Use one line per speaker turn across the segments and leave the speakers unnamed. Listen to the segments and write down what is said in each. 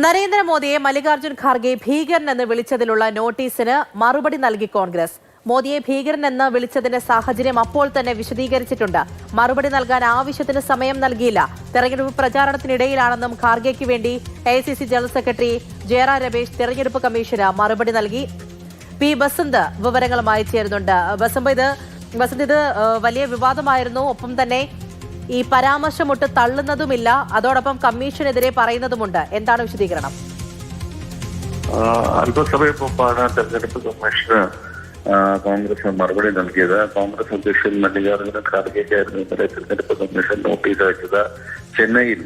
നരേന്ദ്രമോദിയെ മല്ലികാർജ്ജുൻ ഖാർഗെ ഭീകരനെന്ന് വിളിച്ചതിലുള്ള നോട്ടീസിന് മറുപടി നൽകി കോൺഗ്രസ്. മോദിയെ ഭീകരനെന്ന് വിളിച്ചതിന്റെ സാഹചര്യം അപ്പോൾ തന്നെ വിശദീകരിച്ചിട്ടുണ്ട്. മറുപടി നൽകാൻ ആവശ്യത്തിന് സമയം നൽകിയില്ല. തെരഞ്ഞെടുപ്പ് പ്രചാരണത്തിനിടയിലാണെന്നും ഖാർഗെയ്ക്ക് വേണ്ടി AICC general secretary Jairam Ramesh തെരഞ്ഞെടുപ്പ് കമ്മീഷന് മറുപടി നൽകി. പി ബസന്ത് വിവരങ്ങളുമായി ചേരുന്നുണ്ട്. ബസന്ത്, ഇത് വലിയ വിവാദമായിരുന്നു. ഒപ്പം തന്നെ ഈ പരാമർശമൊട്ട് തള്ളുന്നതുമില്ല, അതോടൊപ്പം കമ്മീഷനെതിരെ പറയുന്നതുമുണ്ട്. എന്താണ് വിശദീകരണം?
അല്പസമയം മുമ്പാണ് തെരഞ്ഞെടുപ്പ് കമ്മീഷന് കോൺഗ്രസ് മറുപടി നൽകിയത്. കോൺഗ്രസ് അധ്യക്ഷൻ മല്ലികാർജ്ജുന ഖാർഗെയ്ക്കായിരുന്നു ഇന്നലെ തെരഞ്ഞെടുപ്പ് കമ്മീഷൻ നോട്ടീസ് അയച്ചത്. ചെന്നൈയിൽ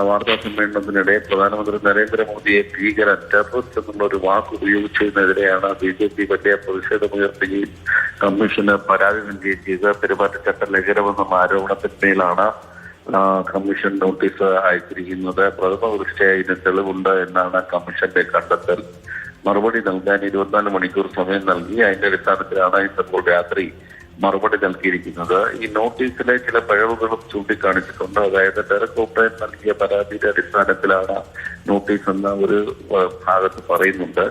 വാർത്താ സമ്മേളനത്തിനിടെ പ്രധാനമന്ത്രി നരേന്ദ്രമോദിയെ ഭീകരൻ, ടെററിസ്റ്റ് എന്നുള്ള ഒരു വാക്ക് ഉപയോഗിച്ചതിനെതിരെയാണ് BJP വലിയ പ്രതിഷേധമുയർത്തുകയും കമ്മീഷന് പരാതി നൽകുകയും ചെയ്ത് പെരുമാറ്റച്ചട്ട ലംഘനമെന്ന ആരോപണത്തിന്മേലാണ് കമ്മീഷൻ നോട്ടീസ് അയച്ചിരിക്കുന്നത്. പ്രഥമ ദൃഷ്ടിയ ഇതിന് തെളിവുണ്ട് എന്നാണ് കമ്മീഷന്റെ കണ്ടെത്തൽ. മറുപടി നൽകാൻ 24 മണിക്കൂർ സമയം നൽകി. അതിന്റെ അടിസ്ഥാനത്തിലാണ് ഇന്നിപ്പോൾ രാത്രി മറുപടി നൽകിയിരിക്കുന്നത്. ഈ നോട്ടീസിലെ ചില പിഴവുകളും ചൂണ്ടിക്കാണിച്ചിട്ടുണ്ട്. അതായത് ഡെറക് ഓബ്രയൻ നൽകിയ പരാതിയുടെ അടിസ്ഥാനത്തിലാണ് നോട്ടീസ് എന്ന ഒരു ഭാഗത്ത് പറയുന്നുണ്ട്.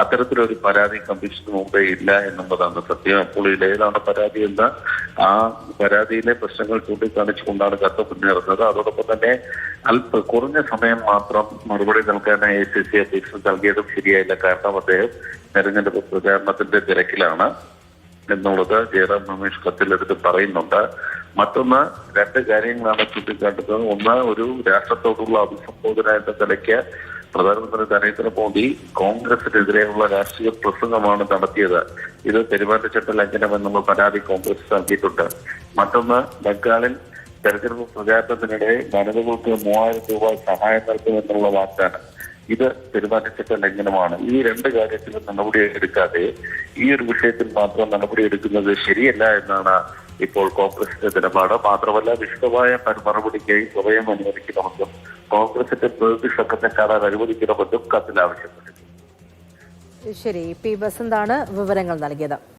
അത്തരത്തിലൊരു പരാതി കമ്മീഷന് മുമ്പേ ഇല്ല എന്നുള്ളതാണ് സത്യം. അപ്പോൾ ഇതിലേതാണ് പരാതി എന്ന് ആ പരാതിയിലെ പ്രശ്നങ്ങൾ ചൂണ്ടിക്കാണിച്ചുകൊണ്ടാണ് കത്ത് മുന്നേറുന്നത്. അതോടൊപ്പം തന്നെ കുറഞ്ഞ സമയം മാത്രം മറുപടി നൽകാൻ AICC അധ്യക്ഷൻ നൽകിയതും ശരിയായില്ല. കാരണം അദ്ദേഹം തെരഞ്ഞെടുപ്പ് പ്രചാരണത്തിന്റെ തിരക്കിലാണ് എന്നുള്ളത് ജയറാം രമേശ് കത്തിലെടുത്ത് പറയുന്നുണ്ട്. മറ്റൊന്ന്, രണ്ട് കാര്യങ്ങളാണ് ചൂണ്ടിക്കാട്ടുന്നത്. ഒന്ന്, ഒരു രാഷ്ട്രത്തോടുള്ള അഭിസംബോധന എന്ന നിലയ്ക്ക് പ്രധാനമന്ത്രി നരേന്ദ്രമോദി കോൺഗ്രസിനെതിരെയുള്ള രാഷ്ട്രീയ പ്രസംഗമാണ് നടത്തിയത്. ഇത് പെരുമാറ്റച്ചട്ട ലംഘനം എന്നുള്ള പരാതി കോൺഗ്രസ് നൽകിയിട്ടുണ്ട്. മറ്റൊന്ന്, ബംഗാളിൽ തെരഞ്ഞെടുപ്പ് പ്രചാരണത്തിനിടെ വനിതകൾക്ക് 3000 രൂപ സഹായം നൽകുമെന്നുള്ള വാഗ്ദാനം, ഇത് പെരുമാറ്റച്ചട്ട ലംഘനമാണ്. ഈ രണ്ട് കാര്യത്തിലും നടപടി എടുക്കാതെ ഈ ഒരു വിഷയത്തിൽ മാത്രം നടപടി എടുക്കുന്നത് ശരിയല്ല എന്നാണ് ഇപ്പോൾ കോൺഗ്രസിന്റെ നിലപാട്. മാത്രമല്ല, വിശദമായ മറുപടിക്കായി സ്വയം അനുവദിക്കണമെന്നും കോൺഗ്രസിന്റെ പ്രതിനിധി സംഘത്തെ കാണാൻ അനുവദിക്കണമെന്നും കത്തിൽ ആവശ്യപ്പെട്ടു.
ശരി, പി ബസന്താണ് വിവരങ്ങൾ നൽകിയത്.